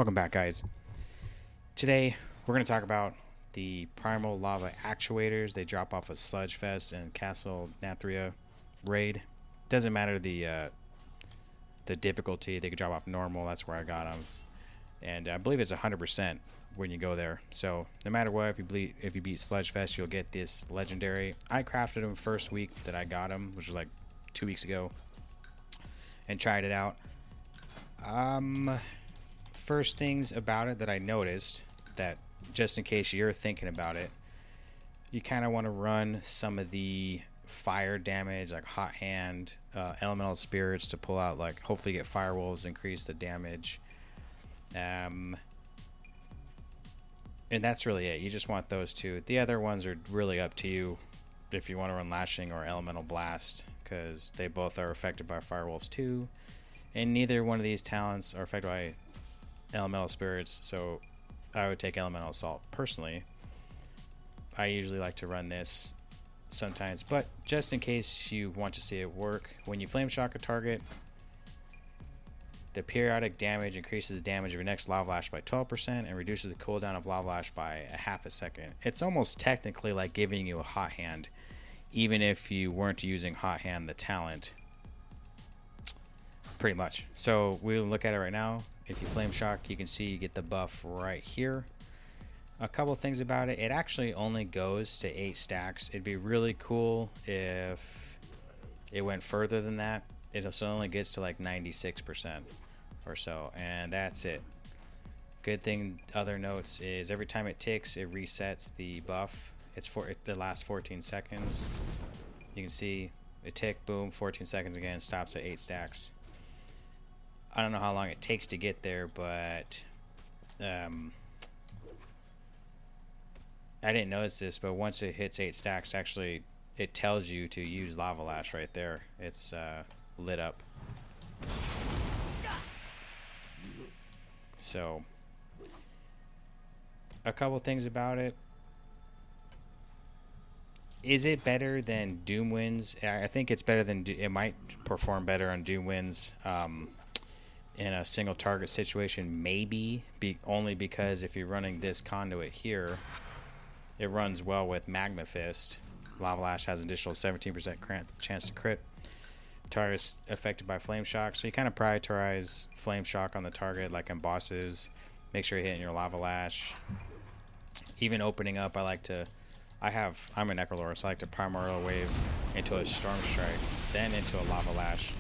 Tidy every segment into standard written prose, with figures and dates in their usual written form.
Welcome back, guys. Today, we're going to talk about the Primal Lava Actuators. They drop off of Sludgefest and Castle Nathria raid. Doesn't matter the difficulty. They could drop off normal. That's where I got them. And I believe it's 100% when you go there. So no matter what, if you beat Sludgefest, you'll get this legendary. I crafted them first week that I got them, which was like 2 weeks ago, and tried it out. First things about it that I noticed, that just in case you're thinking about it, you kind of want to run some of the fire damage, like Hot Hand, Elemental Spirits to pull out, like hopefully get Firewolves, increase the damage. And that's really it. You just want those two. The other ones are really up to you if you want to run Lashing or Elemental Blast, because they both are affected by Firewolves too. And neither one of these talents are affected by Elemental Spirits, so I would take Elemental Assault personally. I usually like to run this sometimes, but just in case you want to see it work, when you Flame Shock a target, the periodic damage increases the damage of your next Lava Lash by 12% and reduces the cooldown of Lava Lash by a half a second. It's almost technically like giving you a Hot Hand, even if you weren't using Hot Hand the talent. Pretty much. So we'll look at it right now. If you Flame Shock, you can see you get the buff right here. A couple things about it. It actually only goes to 8 stacks. It'd be really cool if it went further than that. It also only gets to like 96% or so, and that's it. Good thing, other notes, is every time it ticks, it resets the buff. It's for the last 14 seconds. You can see it tick, boom, 14 seconds again, stops at 8 stacks. I don't know how long it takes to get there, but I didn't notice this, but once it hits 8 stacks, actually it tells you to use Lava Lash right there. It's lit up. So a couple things about it. Is it better than Doom Winds? I think it's better than it might perform better on Doom Winds. In a single target situation, maybe, only because if you're running this conduit here, it runs well with Magma Fist. Lava Lash has an additional 17% chance to crit. Target's affected by Flame Shock, so you kind of prioritize Flame Shock on the target, like in bosses. Make sure you're hitting your Lava Lash. Even opening up, I'm a Necrolord, so I like to Primal Wave into a Storm Strike, then into a Lava Lash,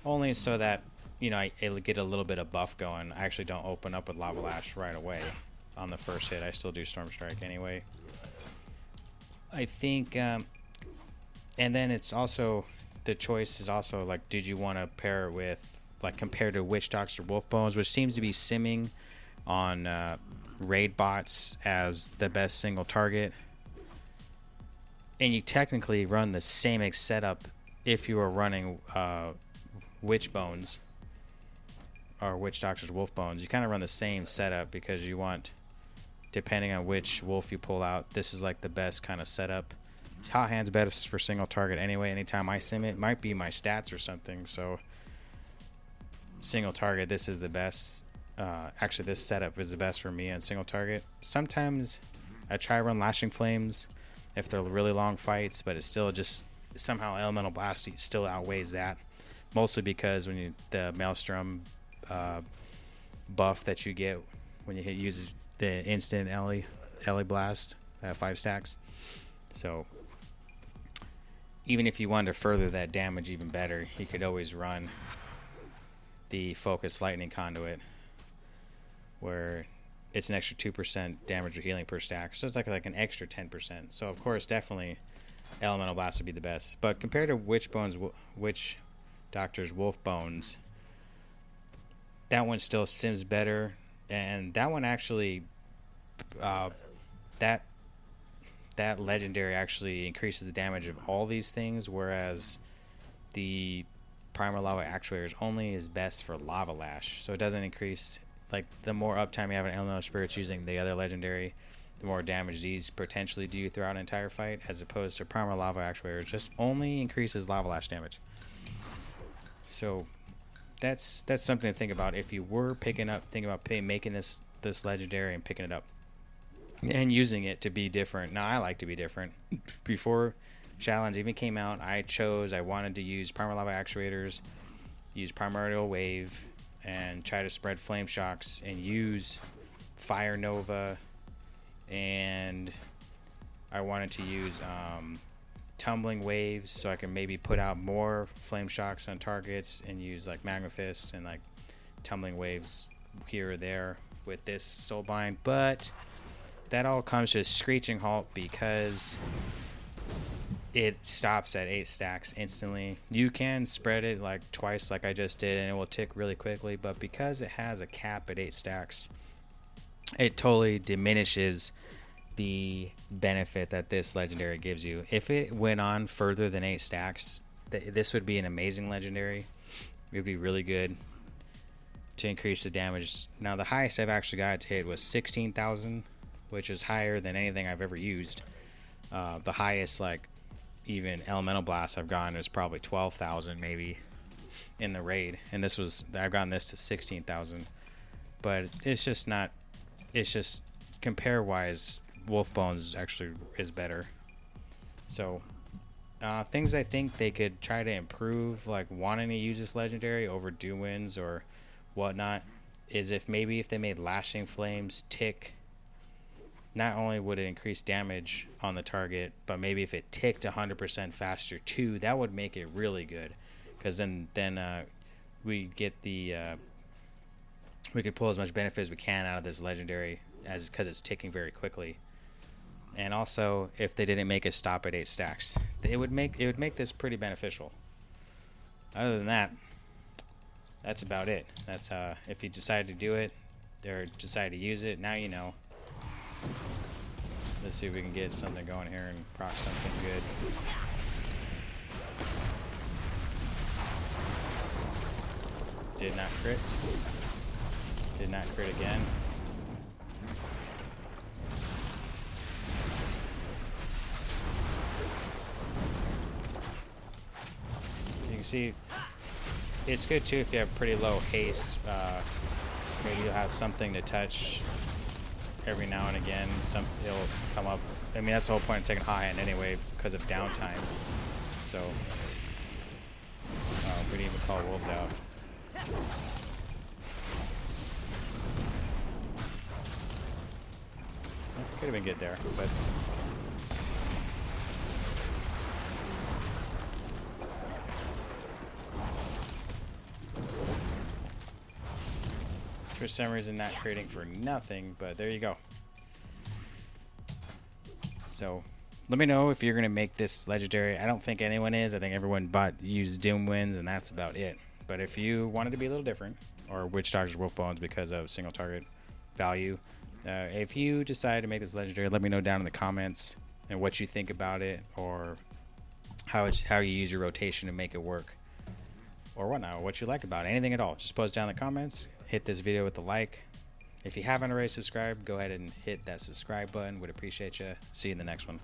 only so that it'll get a little bit of buff going. I actually don't open up with Lava Lash right away on the first hit. I still do Storm Strike anyway. I think, and then it's also, the choice is also, like, did you want to pair it with, like, compared to Witch Doctor Wolf Bones, which seems to be simming on raid bots as the best single target. And you technically run the same setup if you were running Witch Bones or Witch Doctor's Wolf Bones. You kind of run the same setup because you want, depending on which wolf you pull out, this is like the best kind of setup. Hot Hand's best for single target anyway. Anytime I sim it, might be my stats or something. So single target, this is the best. Actually, this setup is the best for me on single target. Sometimes I try to run Lashing Flames if they're really long fights, but it's still just somehow Elemental Blast still outweighs that. Mostly because when the Maelstrom buff that you get when you uses the instant Ellie Blast, 5 stacks. So even if you wanted to further that damage even better, you could always run the Focus Lightning Conduit, where it's an extra 2% damage or healing per stack, so it's like an extra 10%. So of course, definitely Elemental Blast would be the best. But compared to Witch Doctor's Wolf Bones, that one still sims better, and that one actually, that legendary actually increases the damage of all these things, whereas the Primal Lava Actuators only is best for Lava Lash, so it doesn't increase. Like, the more uptime you have in Elemental Spirits using the other legendary, the more damage these potentially do throughout an entire fight, as opposed to Primal Lava Actuators just only increases Lava Lash damage. So that's something to think about if you were thinking about making this legendary and picking it up and using it to be different. Now, I like to be different. Before Shadowlands even came out, I wanted to use Primal Lava Actuators, use Primordial Wave, and try to spread Flame Shocks and use Fire Nova, and I wanted to use Tumbling Waves so I can maybe put out more Flame Shocks on targets and use like Magma Fist and like Tumbling Waves here or there with this Soulbind, but that all comes to a screeching halt because it stops at 8 stacks instantly. You can spread it like twice like I just did and it will tick really quickly, but because it has a cap at 8 stacks, it totally diminishes the benefit that this legendary gives you. If it went on further than 8 stacks, this would be an amazing legendary. It would be really good to increase the damage. Now, the highest I've actually got it to hit was 16,000, which is higher than anything I've ever used. The highest, like, even Elemental Blast I've gotten is probably 12,000 maybe in the raid. And I've gotten this to 16,000. But it's just not, it's just, compare-wise, Wolf Bones actually is better. So, things I think they could try to improve, like wanting to use this legendary over Doom Winds or whatnot, is if they made Lashing Flames tick. Not only would it increase damage on the target, but maybe if it ticked 100% faster too, that would make it really good. Because then we get we could pull as much benefit as we can out of this legendary, because it's ticking very quickly. And also, if they didn't make it stop at 8 stacks, it would make this pretty beneficial. Other than that, that's about it. That's if you decide to do it or decide to use it, now you know. Let's see if we can get something going here and proc something good. Did not crit. Did not crit again. You can see it's good too if you have pretty low haste. Maybe you'll have something to touch every now and again. It'll come up. I mean, that's the whole point of taking high end anyway, because of downtime. So we didn't even call wolves out. Could have been good there, but for some reason not creating for nothing, but there you go. So let me know if you're gonna make this legendary. I don't think anyone is. I think everyone used Doom Winds and that's about it. But if you wanted to be a little different, or Witch Doctor's Wolf Bones because of single target value, if you decide to make this legendary, let me know down in the comments and what you think about it, or how you use your rotation to make it work, or whatnot, or what you like about it. Anything at all, just post down in the comments. Hit this video with a like. If you haven't already subscribed, go ahead and hit that subscribe button. Would appreciate you. See you in the next one.